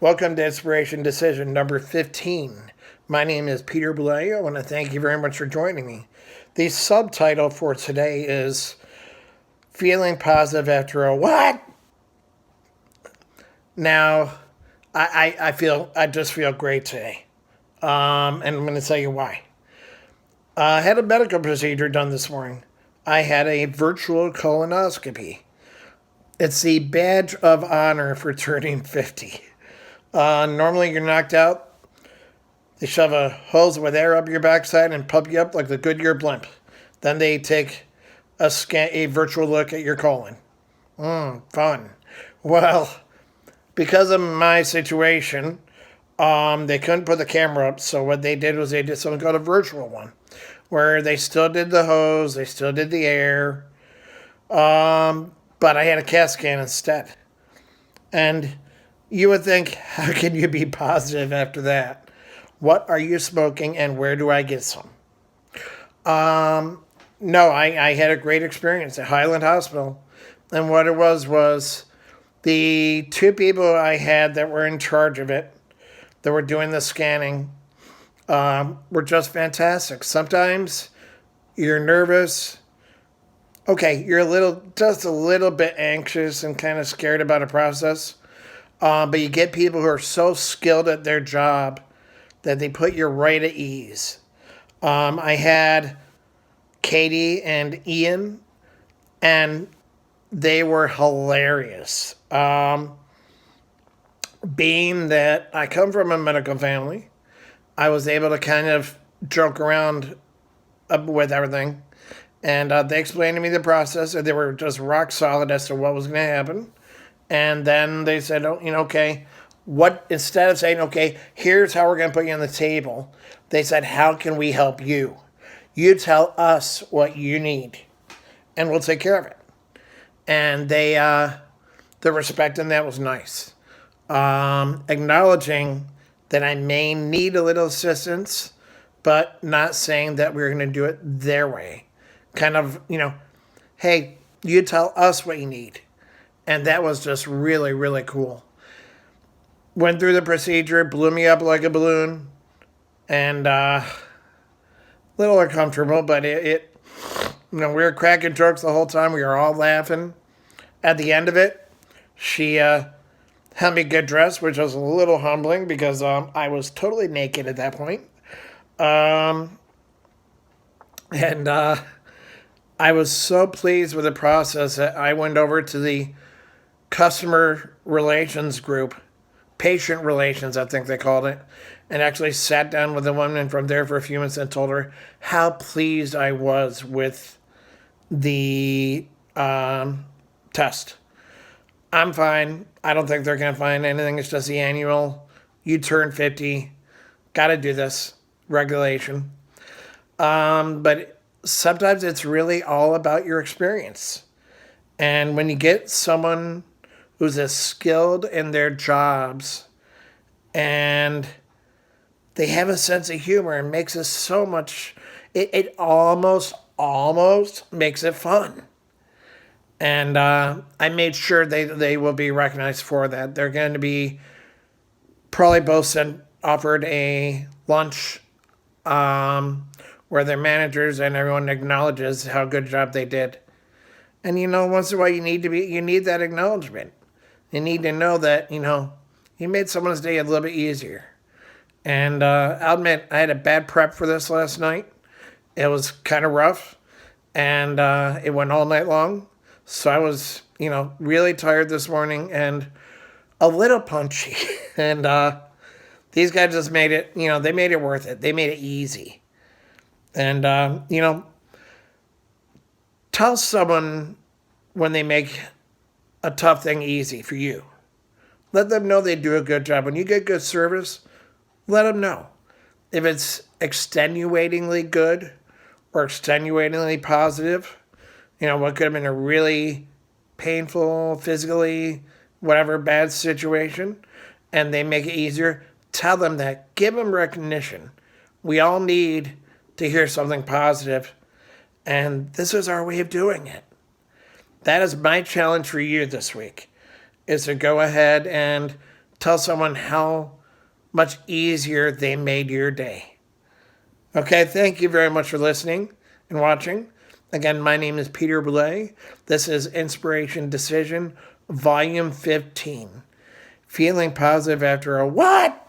Welcome to Inspiration Decision number 15. My name is Peter Blay. I want to thank you very much for joining me. The subtitle for today is Feeling Positive After a What? Now, I just feel great today. And I'm going to tell you why. I had a medical procedure done this morning. I had a virtual colonoscopy. It's the badge of honor for turning 50. Normally, you're knocked out. They shove a hose with air up your backside and pump you up like the Goodyear blimp. Then they take a virtual look at your colon. Fun. Well, because of my situation, they couldn't put the camera up. So what they did was they did something called a virtual one, where they still did the hose, they still did the air, but I had a CAT scan instead. And you would think, how can you be positive after that? What are you smoking and where do I get some? No, I had a great experience at Highland Hospital. And what it was the two people I had that were in charge of it, that were doing the scanning, were just fantastic. Sometimes you're nervous. Okay, you're just a little bit anxious and kind of scared about a process. But you get people who are so skilled at their job that they put you right at ease. I had Katie and Ian, and they were hilarious. Being that I come from a medical family, I was able to kind of joke around with everything. And they explained to me the process, and they were just rock solid as to what was going to happen. And then they said, okay, instead of saying, okay, here's how we're going to put you on the table, they said, how can we help you? You tell us what you need, and we'll take care of it. And the respect in that was nice. Acknowledging that I may need a little assistance, but not saying that we're going to do it their way. Kind of, hey, you tell us what you need. And that was just really, really cool. Went through the procedure, blew me up like a balloon, and a little uncomfortable, but we were cracking jokes the whole time. We were all laughing. At the end of it, she helped me get dressed, which was a little humbling because I was totally naked at that point. And I was so pleased with the process that I went over to the customer relations group, patient relations, I think they called it, and actually sat down with the woman from there for a few minutes and told her how pleased I was with the test. I'm fine. I don't think they're going to find anything. It's just the annual, you turn 50, got to do this regulation. But sometimes it's really all about your experience. And when you get someone who's as skilled in their jobs and they have a sense of humor and makes it so much, it almost makes it fun. And I made sure they will be recognized for that. They're going to be probably both offered a lunch where their managers and everyone acknowledges how good a job they did. And once in a while you need that acknowledgement. You need to know that, you made someone's day a little bit easier. And I'll admit, I had a bad prep for this last night. It was kind of rough, and it went all night long. So I was, really tired this morning and a little punchy. And these guys just made it, they made it worth it. They made it easy. And, tell someone when they make a tough thing easy for you. Let them know they do a good job. When you get good service, let them know. If it's extenuatingly good or extenuatingly positive, what could have been a really painful, physically, whatever, bad situation, and they make it easier, tell them that. Give them recognition. We all need to hear something positive, and this is our way of doing it. That is my challenge for you this week, is to go ahead and tell someone how much easier they made your day. Okay, thank you very much for listening and watching. Again, my name is Peter Boulay. This is Inspiration Decision, Volume 15. Feeling positive after a what?